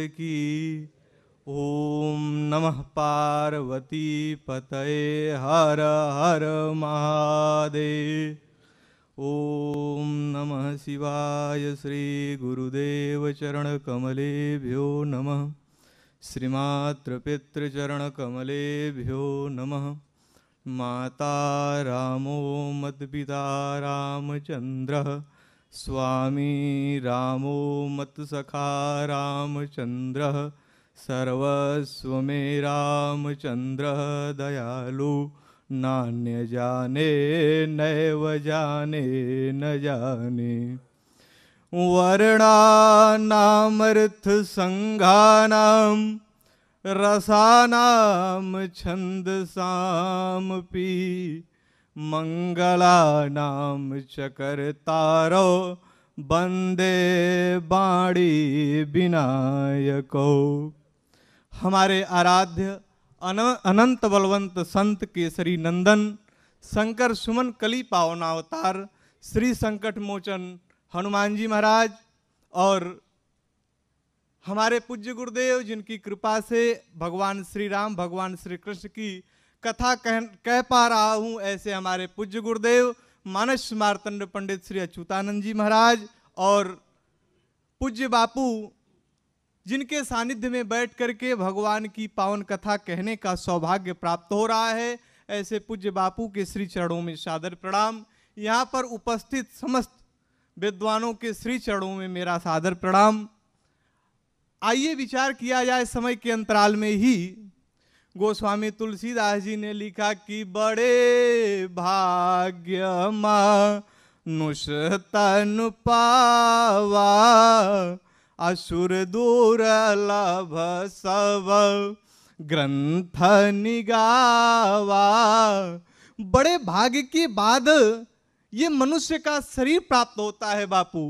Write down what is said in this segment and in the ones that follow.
की। ओम नमः पार्वती पतये हर हर महादेव। ओम नमः शिवाय। श्री गुरुदेव चरण कमलेभ्यो नमः। श्रीमात्र पितृचरण कमलेभ्यो नमः। माता रामो मत्पिता रामचंद्रः। स्वामी रामो मत्सखा रामचंद्रः। सर्वस्व मे रामचंद्रः दयालु। नान्य जाने नैव जाने न जाने। वर्णानामर्थ संघानां रसानां छंदसामपि मंगलानां च कर्तारो वंदे वाणी विनायको। हमारे आराध्य अनंत बलवंत संत केसरी नंदन शंकर सुमन कली पावनावतार श्री संकट मोचन हनुमान जी महाराज और हमारे पूज्य गुरुदेव, जिनकी कृपा से भगवान श्री राम भगवान श्री कृष्ण की कथा कह पा रहा हूं, ऐसे हमारे पूज्य गुरुदेव मानस मार्तंड पंडित श्री अच्युतानंद जी महाराज और पूज्य बापू, जिनके सानिध्य में बैठ करके भगवान की पावन कथा कहने का सौभाग्य प्राप्त हो रहा है, ऐसे पूज्य बापू के श्री चरणों में सादर प्रणाम। यहाँ पर उपस्थित समस्त विद्वानों के श्री चरणों में मेरा सादर प्रणाम। आइए विचार किया जाए समय के अंतराल में ही। गोस्वामी तुलसीदास जी ने लिखा कि बड़े भाग्य मानुष तन पावा, असुर दुर्लभ सब ग्रंथ निगावा। बड़े भाग्य के बाद ये मनुष्य का शरीर प्राप्त होता है बापू।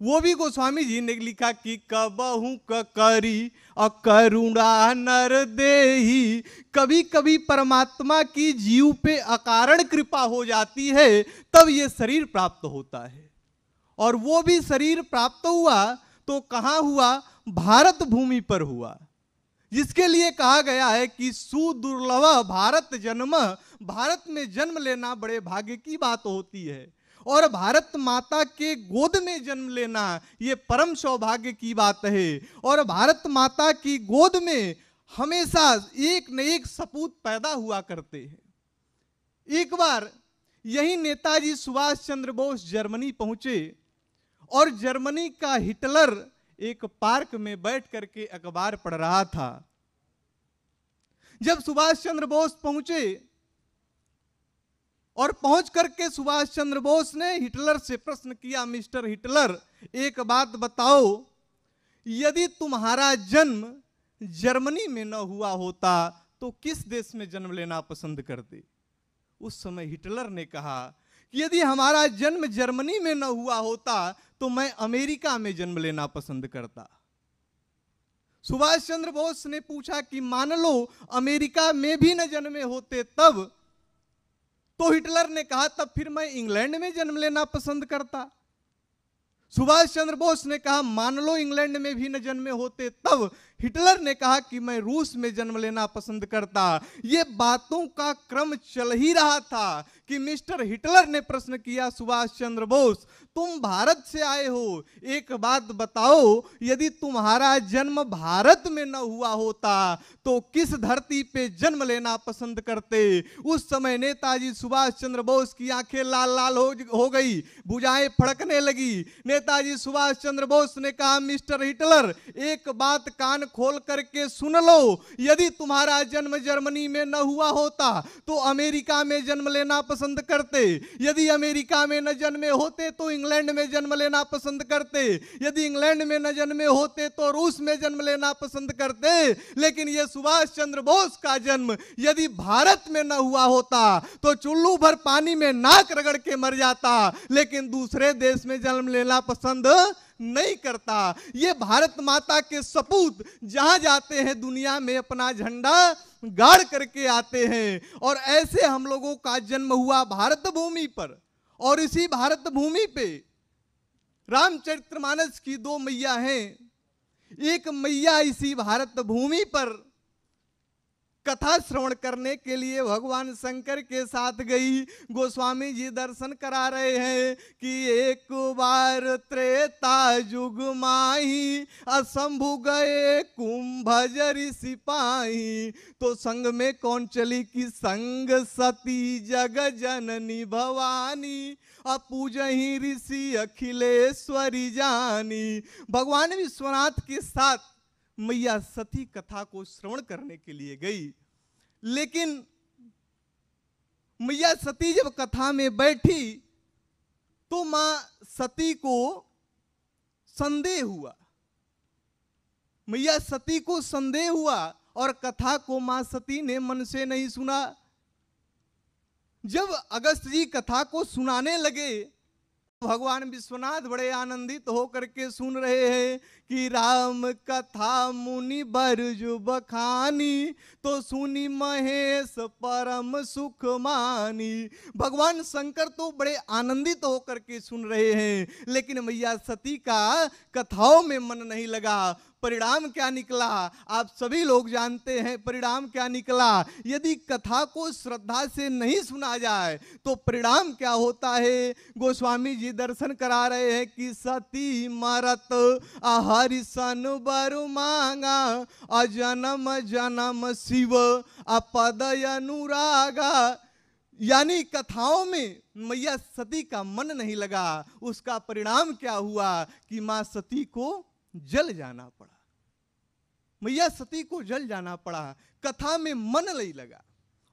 वो भी गोस्वामी जी ने लिखा कि कबहू करी अकरुणा नर देही। कभी कभी परमात्मा की जीव पे अकारण कृपा हो जाती है, तब ये शरीर प्राप्त होता है। और वो भी शरीर प्राप्त हुआ तो कहाँ हुआ? भारत भूमि पर हुआ, जिसके लिए कहा गया है कि सुदुर्लभ भारत जन्म। भारत में जन्म लेना बड़े भाग्य की बात होती है, और भारत माता के गोद में जन्म लेना ये परम सौभाग्य की बात है। और भारत माता की गोद में हमेशा एक न एक सपूत पैदा हुआ करते हैं। एक बार यही नेताजी सुभाष चंद्र बोस जर्मनी पहुंचे, और जर्मनी का हिटलर एक पार्क में बैठ करके अखबार पढ़ रहा था। जब सुभाष चंद्र बोस पहुंचे और पहुंच करके सुभाष चंद्र बोस ने हिटलर से प्रश्न किया, मिस्टर हिटलर, एक बात बताओ, यदि तुम्हारा जन्म जर्मनी में न हुआ होता तो किस देश में जन्म लेना पसंद करते? उस समय हिटलर ने कहा कि यदि हमारा जन्म जर्मनी में न हुआ होता तो मैं अमेरिका में जन्म लेना पसंद करता। सुभाष चंद्र बोस ने पूछा कि मान लो अमेरिका में भी न जन्मे होते तब? तो हिटलर ने कहा तब फिर मैं इंग्लैंड में जन्म लेना पसंद करता। सुभाष चंद्र बोस ने कहा मान लो इंग्लैंड में भी न जन्मे होते तब? हिटलर ने कहा कि मैं रूस में जन्म लेना पसंद करता। ये बातों का क्रम चल ही रहा था कि मिस्टर हिटलर ने प्रश्न किया, सुभाष चंद्र बोस, तुम भारत से आए हो, एक बात बताओ, यदि तुम्हारा जन्म भारत में न हुआ होता तो किस धरती पे जन्म लेना पसंद करते? उस समय नेताजी सुभाष चंद्र बोस की आंखें लाल लाल हो गई, भुजाएं फड़कने लगी। नेताजी सुभाष चंद्र बोस ने कहा, मिस्टर हिटलर, एक बात कान खोल करके सुन लो, यदि तुम्हारा जन्म जर्मनी में न हुआ होता तो अमेरिका में जन्म लेना पसंद करते। यदि अमेरिका में न जन्मे होते तो इंग्लैंड में जन्म लेना पसंद करते। यदि इंग्लैंड में न जन्मे होते तो रूस में जन्म लेना पसंद करते। लेकिन यह सुभाष चंद्र बोस का जन्म यदि भारत में न हुआ होता तो चुल्लू भर पानी में नाक रगड़ के मर जाता, लेकिन दूसरे देश में जन्म लेना पसंद नहीं करता। ये भारत माता के सपूत जहां जाते हैं दुनिया में अपना झंडा गाड़ करके आते हैं, और ऐसे हम लोगों का जन्म हुआ भारत भूमि पर। और इसी भारत भूमि पे रामचरितमानस की दो मैया हैं। एक मैया इसी भारत भूमि पर कथा श्रवण करने के लिए भगवान शंकर के साथ गई। गोस्वामी जी दर्शन करा रहे हैं कि एक बार त्रेता युग माही असंभु गए कुंभजरी सिपाही। तो संग में कौन चली कि संग सती जग जननी भवानी अपूजही ऋषि अखिलेश्वरी जानी। भगवान विश्वनाथ के साथ मैया सती कथा को श्रवण करने के लिए गई, लेकिन मैया सती जब कथा में बैठी तो मां सती को संदेह हुआ। मैया सती को संदेह हुआ और कथा को मां सती ने मन से नहीं सुना। जब अगस्त जी कथा को सुनाने लगे, भगवान विश्वनाथ बड़े आनंदित होकर के सुन रहे हैं कि राम कथा मुनि बरजु बखानी तो सुनी महेश परम सुख मानी। भगवान शंकर तो बड़े आनंदित होकर के सुन रहे हैं, लेकिन मैया सती का कथाओं में मन नहीं लगा। परिणाम क्या निकला आप सभी लोग जानते हैं। परिणाम क्या निकला, यदि कथा को श्रद्धा से नहीं सुना जाए तो परिणाम क्या होता है। गोस्वामी जी दर्शन करा रहे हैं कि सती मरत हरिसन बर मांगा अजन्म जन्म शिव अपद अनुरागा। यानी कथाओं में मैया सती का मन नहीं लगा। उसका परिणाम क्या हुआ कि मां सती को जल जाना पड़ा। मैया सती को जल जाना पड़ा, कथा में मन नहीं लगा।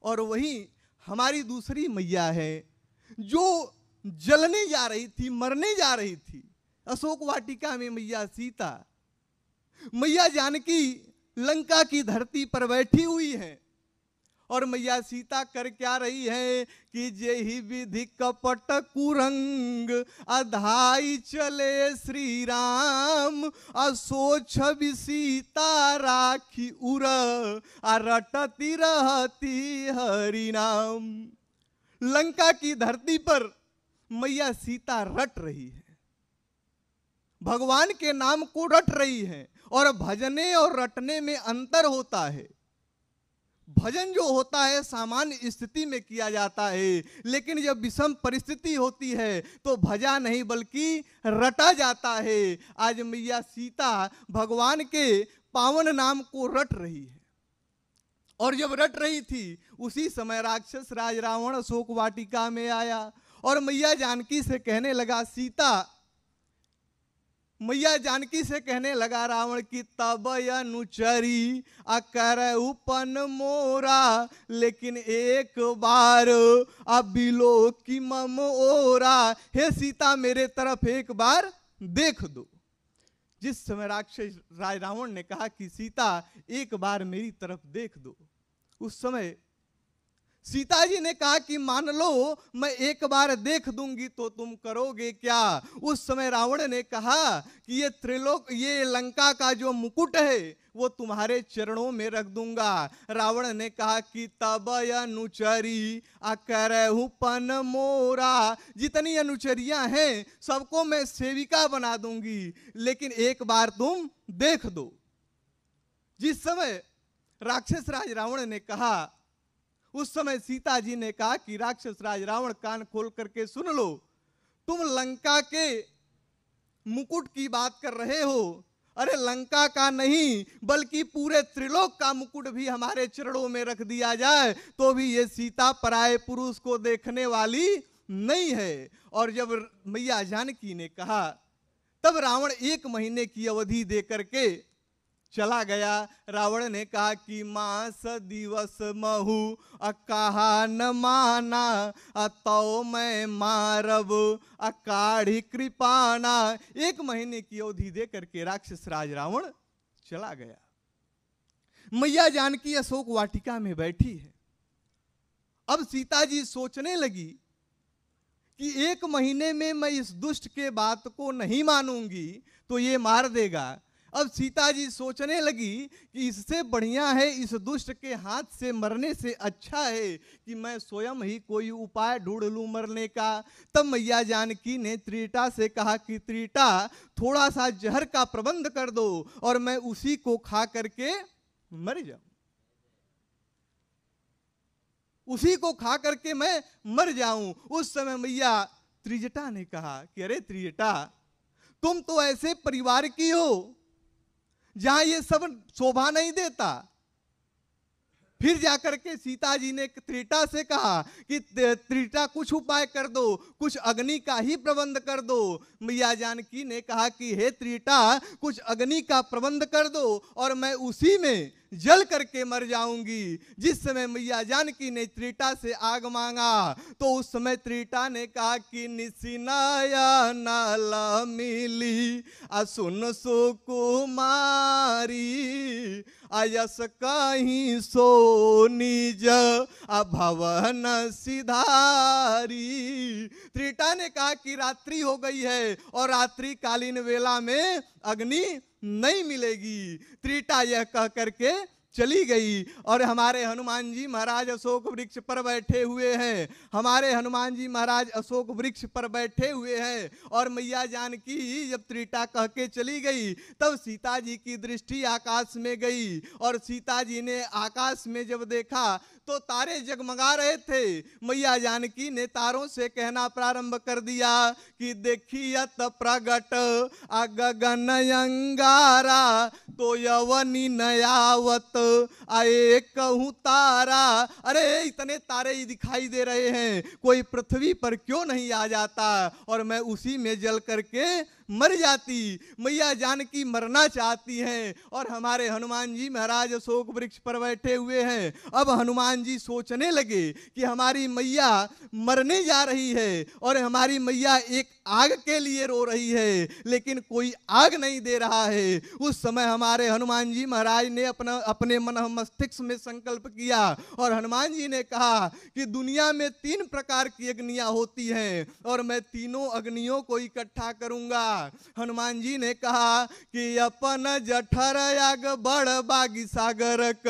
और वहीं हमारी दूसरी मैया है जो जलने जा रही थी, मरने जा रही थी। अशोक वाटिका में मैया सीता, मैया जानकी लंका की धरती पर बैठी हुई है और मैया सीता कर क्या रही है कि जेहि विधि कपट कुरंग अधाई चले श्री राम असोच भी सीता राखी उर रटती रहती हरि नाम। लंका की धरती पर मैया सीता रट रही है, भगवान के नाम को रट रही है। और भजने और रटने में अंतर होता है। भजन जो होता है सामान्य स्थिति में किया जाता है, लेकिन जब विषम परिस्थिति होती है तो भजा नहीं बल्कि रटा जाता है। आज मैया सीता भगवान के पावन नाम को रट रही है। और जब रट रही थी उसी समय राक्षस राज रावण अशोक वाटिका में आया और मैया जानकी से कहने लगा, सीता मैया जानकी से कहने लगा रावण की तब अनुचरी अकर उपन मोरा लेकिन एक बार अबिलो की मम ओरा। हे सीता मेरे तरफ एक बार देख दो। जिस समय राक्षस राज रावण ने कहा कि सीता एक बार मेरी तरफ देख दो, उस समय सीता जी ने कहा कि मान लो मैं एक बार देख दूंगी तो तुम करोगे क्या। उस समय रावण ने कहा कि ये त्रिलोक, ये लंका का जो मुकुट है वो तुम्हारे चरणों में रख दूंगा। रावण ने कहा कि तब अनुचरी अकरहु पन मोरा, जितनी अनुचरियां हैं सबको मैं सेविका बना दूंगी, लेकिन एक बार तुम देख दो। जिस समय राक्षस राज रावण ने कहा, उस समय सीता जी ने कहा कि राक्षस राज रावण कान खोल करके सुन लो, तुम लंका के मुकुट की बात कर रहे हो। अरे लंका का नहीं बल्कि पूरे त्रिलोक का मुकुट भी हमारे चरणों में रख दिया जाए तो भी ये सीता पराये पुरुष को देखने वाली नहीं है। और जब मैया जानकी ने कहा तब रावण 1 महीने की अवधि दे करके चला गया। रावण ने कहा कि मास दिवस महु कहा न माना तो मैं मारब अकाढ़ी कृपाना। 1 महीने की अवधि दे करके राक्षस राज रावण चला गया। मैया जानकी अशोक वाटिका में बैठी है। अब सीता जी सोचने लगी कि 1 महीने में मैं इस दुष्ट के बात को नहीं मानूंगी तो ये मार देगा। अब सीता जी सोचने लगी कि इससे बढ़िया है, इस दुष्ट के हाथ से मरने से अच्छा है कि मैं स्वयं ही कोई उपाय ढूंढ लूं मरने का। तब मैया जानकी ने त्रिटा से कहा कि त्रिटा, थोड़ा सा जहर का प्रबंध कर दो और मैं उसी को खा करके मर जाऊं, उसी को खा करके मैं मर जाऊं। उस समय मैया त्रिजटा ने कहा कि अरे त्रिजटा, तुम तो ऐसे परिवार की हो जहां ये सब शोभा नहीं देता। फिर जाकर के सीता जी ने त्रिटा से कहा कि त्रिटा कुछ उपाय कर दो, कुछ अग्नि का ही प्रबंध कर दो। मैया जानकी ने कहा कि हे त्रिटा, कुछ अग्नि का प्रबंध कर दो और मैं उसी में जल करके मर जाऊंगी। जिस समय मैया जानकी ने त्रिटा से आग मांगा तो उस समय त्रिटा ने कहा कि निसिनाया नाला मिली असुन सुकुमारी आयस कहीं सो निज भवन सिधारी। त्रिटा ने कहा कि रात्रि हो गई है और रात्रि कालीन वेला में अग्नि नहीं मिलेगी। त्रिटा यह कह करके चली गई और हमारे हनुमान जी महाराज अशोक वृक्ष पर बैठे हुए हैं। हमारे हनुमान जी महाराज अशोक वृक्ष पर बैठे हुए हैं और मैया जानकी जब त्रिटा कह के चली गई तब सीता जी की दृष्टि आकाश में गई और सीता जी ने आकाश में जब देखा तो तारे जगमगा रहे थे। मैया जानकी ने तारों से कहना प्रारंभ कर दिया कि देखियत प्रगट गगन अंगारा तो यवनी नयावत आए कहूं तारा। अरे इतने तारे ही दिखाई दे रहे हैं, कोई पृथ्वी पर क्यों नहीं आ जाता और मैं उसी में जल करके मर जाती। मैया जानकी मरना चाहती हैं और हमारे हनुमान जी महाराज अशोक वृक्ष पर बैठे हुए हैं। अब हनुमान जी सोचने लगे कि हमारी मैया मरने जा रही है और हमारी मैया एक आग के लिए रो रही है, लेकिन कोई आग नहीं दे रहा है। उस समय हमारे हनुमान जी महाराज ने अपने मन मस्तिष्क में संकल्प किया और हनुमान जी ने कहा कि दुनिया में 3 प्रकार की अग्नियां होती हैं और मैं तीनों अग्नियों को इकट्ठा करूंगा। हनुमान जी ने कहा कि अपन जठर आग बड़ बागी सागरक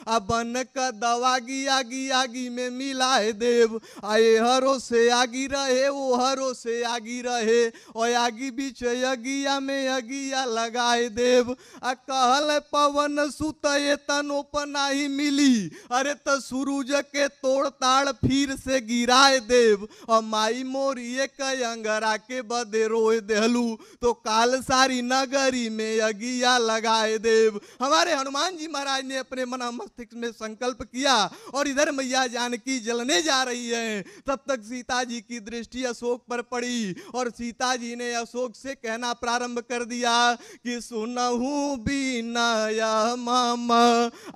अपन का दवागी आगी आगी में मिलाए देव आए हरो से आगी रहे वो हरो से आगी रहे और आगी बीच अगिया में अगिया लगाए देव। कहल पवन सुत ये तनोपना ही मिली अरे तो सूरज के तोड़ ताड़ फिर से गिराए देव और माई मोरी एक अंगरा के बदे रोए देहलू तो काल सारी नगरी में अगिया लगाए देव। हमारे हनुमान जी महाराज ने अपने मन मस्तिष्क में संकल्प किया और इधर मैया जानकी जलने जा रही है। तब तक सीता जी की दृष्टि अशोक पर पड़ी और सीता जी ने अशोक से कहना प्रारंभ कर दिया कि सुनहु बिनय मम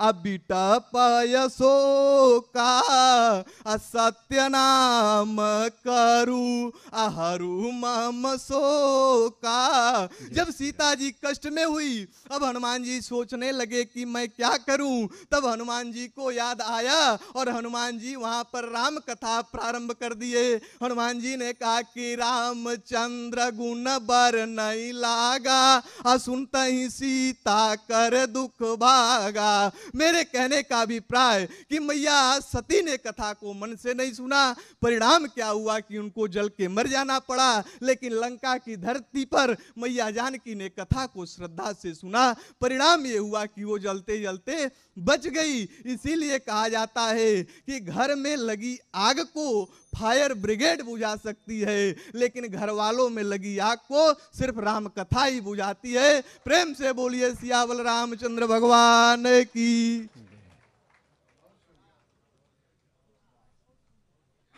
अबिटा पयशोका सत्य नाम करू अहरु मम शोका। जब सीता जी कष्ट में हुई अब हनुमान जी सोचने लगे कि मैं क्या करूं। तब हनुमान जी को याद आया और हनुमान जी वहां पर राम कथा प्रारंभ कर दिए। हनुमान जी ने कहा कि रामचंद्र गुण बर नहीं लागा सुनत ही सीता कर दुख भागा। मेरे कहने का अभिप्राय कि मैया सती ने कथा को मन से नहीं सुना, परिणाम क्या हुआ कि उनको जल के मर जाना पड़ा। लेकिन लंका की धरती पर मैया जानकी ने कथा को श्रद्धा से सुना, परिणाम ये हुआ कि वो जलते जलते बच गई। इसीलिए कहा जाता है कि घर में लगी आग को फायर ब्रिगेड बुझा सकती है, लेकिन घर वालों में लगी आग को सिर्फ राम कथा ही बुझाती है। प्रेम से बोलिए सियावल रामचंद्र भगवान की।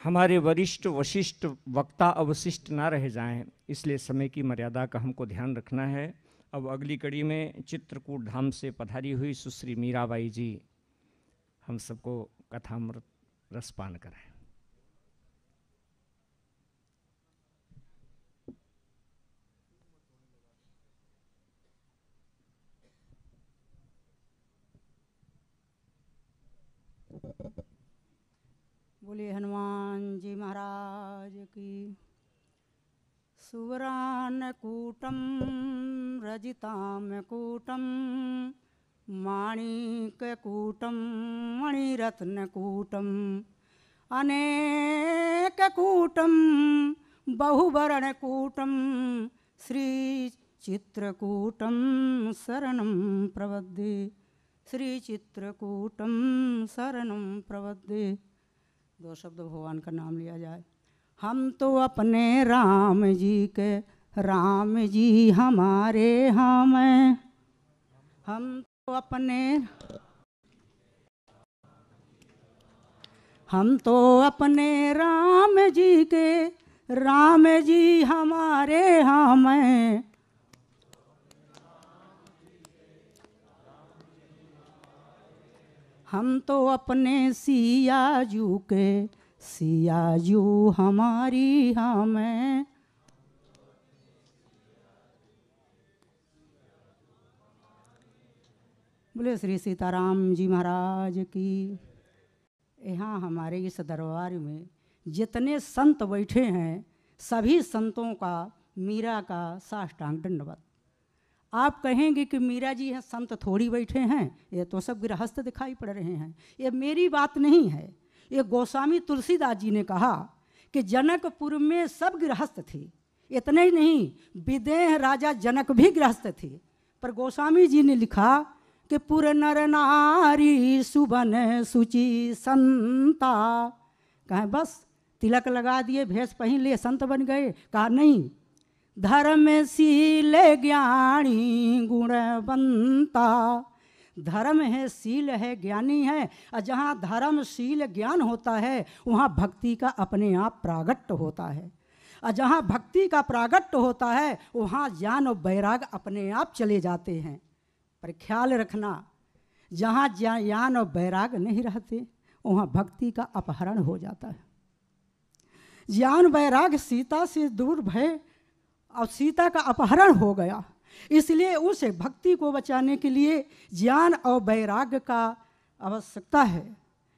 हमारे वरिष्ठ वशिष्ठ वक्ता अवशिष्ट ना रह जाएं, इसलिए समय की मर्यादा का हमको ध्यान रखना है। अब अगली कड़ी में चित्रकूट धाम से पधारी हुई सुश्री मीराबाई जी हम सबको कथामृत रसपान कराएं। बोले हनुमान जी महाराज की। सुवरानकूटं रजिताम्रकूटं माणिक्यकूटं मणिरत्नकूटम् अनेककूटं बहुवर्णकूटं श्रीचित्रकूटं शरणं प्रपद्ये, श्रीचित्रकूटं शरणं प्रपद्ये। 2 शब्द भगवान का नाम लिया जाए। हम तो अपने राम जी के, राम जी हमारे हम हैं। हम तो अपने राम जी के, राम जी हमारे हम हैं। हम तो अपने सिया जू के, सिया जू हमारी हम हैं। बोले श्री सीताराम जी महाराज की। यहाँ हमारे इस दरबार में जितने संत बैठे हैं सभी संतों का, मीरा का साष्टांग दंडवत। आप कहेंगे कि मीरा जी हैं संत थोड़ी बैठे हैं, ये तो सब गृहस्थ दिखाई पड़ रहे हैं। ये मेरी बात नहीं है, ये गोस्वामी तुलसीदास जी ने कहा कि जनकपुर में सब गृहस्थ थे। इतने ही नहीं, विदेह राजा जनक भी गृहस्थ थे। पर गोस्वामी जी ने लिखा कि पुर नर नारी सुबन सुचि संता। कहें बस तिलक लगा दिए, भेष पहन लिए, संत बन गए? कहा नहीं, धर्मशील ज्ञानी गुणवंता। धर्म है, शील है, ज्ञानी है, और जहाँ धर्मशील ज्ञान होता है वहाँ भक्ति का अपने आप प्रागट्य होता है। और जहाँ भक्ति का प्रागट्य होता है वहाँ ज्ञान और वैराग अपने आप चले जाते हैं। पर ख्याल रखना, जहाँ ज्ञान और वैराग नहीं रहते वहाँ भक्ति का अपहरण हो जाता है। ज्ञान वैराग सीता से दूर भय और सीता का अपहरण हो गया, इसलिए उस भक्ति को बचाने के लिए ज्ञान और वैराग्य का आवश्यकता है।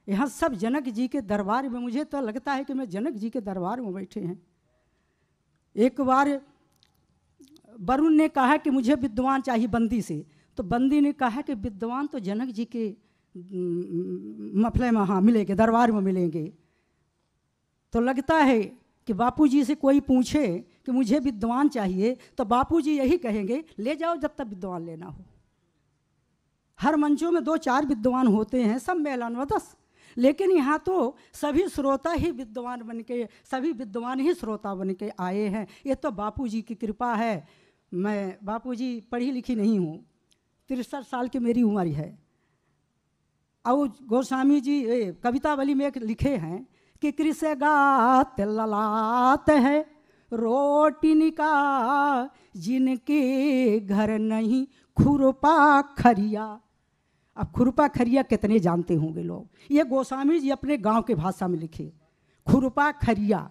यहाँ सब जनक जी के दरबार में, मुझे तो लगता है कि मैं जनक जी के दरबार में बैठे हैं। एक बार वरुण ने कहा कि मुझे विद्वान चाहिए बंदी से, तो बंदी ने कहा कि विद्वान तो जनक जी के मफले में हाँ मिलेंगे, दरबार में मिलेंगे। तो लगता है कि बापूजी से कोई पूछे कि मुझे विद्वान चाहिए तो बापूजी यही कहेंगे ले जाओ जब तक विद्वान लेना हो। हर मंचों में 2-4 विद्वान होते हैं, सब मेलन व 10, लेकिन यहाँ तो सभी श्रोता ही विद्वान बन के, सभी विद्वान ही श्रोता बन के आए हैं। ये तो बापूजी की कृपा है। मैं बापूजी पढ़ी लिखी नहीं हूँ, 63 साल की मेरी उम्र है। और गोस्वामी जी कवितावली में एक लिखे हैं कि कृष्ण गात ललाट है रोटी निका, जिनके घर नहीं खुरपा खरिया। अब खुरपा खरिया कितने जानते होंगे लोग? ये गोस्वामी जी अपने गांव के भाषा में लिखे खुरपा खरिया।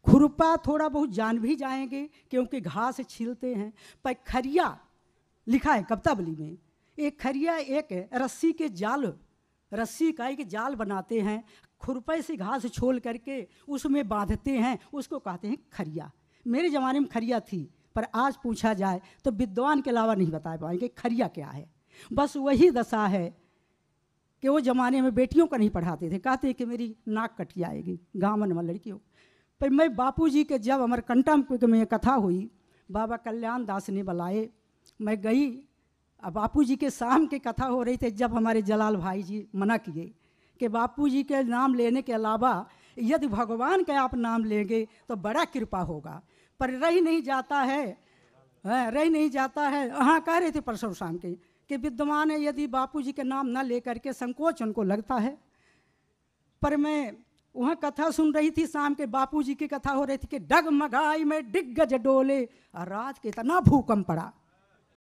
खुरपा थोड़ा बहुत जान भी जाएंगे क्योंकि घास छीलते हैं, पर खरिया लिखा है कवितावली में। एक खरिया एक रस्सी के जाल, रस्सी का एक जाल बनाते हैं, खुरपे से घास छोल करके उसमें बांधते हैं, उसको कहते हैं खरिया। मेरे ज़माने में खरिया थी, पर आज पूछा जाए तो विद्वान के अलावा नहीं बता पाएंगे खरिया क्या है। बस वही दशा है कि वो ज़माने में बेटियों को नहीं पढ़ाते थे, कहते कि मेरी नाक कट जाएगी गाँव में लड़कियों। पर मैं बापूजी के जब अमरकंटक में कथा हुई, बाबा कल्याण दास ने बुलाए, मैं गई। अब बापूजी के शाम की कथा हो रही थी, जब हमारे जलाल भाई जी मना किए कि बापूजी के नाम लेने के अलावा यदि भगवान का आप नाम लेंगे तो बड़ा कृपा होगा। पर रह नहीं जाता है। हाँ कह रहे थे परसों शाम के कि विद्वान है, यदि बापूजी के नाम न ले करके संकोच उनको लगता है। पर मैं वहाँ कथा सुन रही थी शाम के, बापूजी की कथा हो रही थी कि डगमगाई में दिग्गज डोले, और रात के इतना भूकंप पड़ा।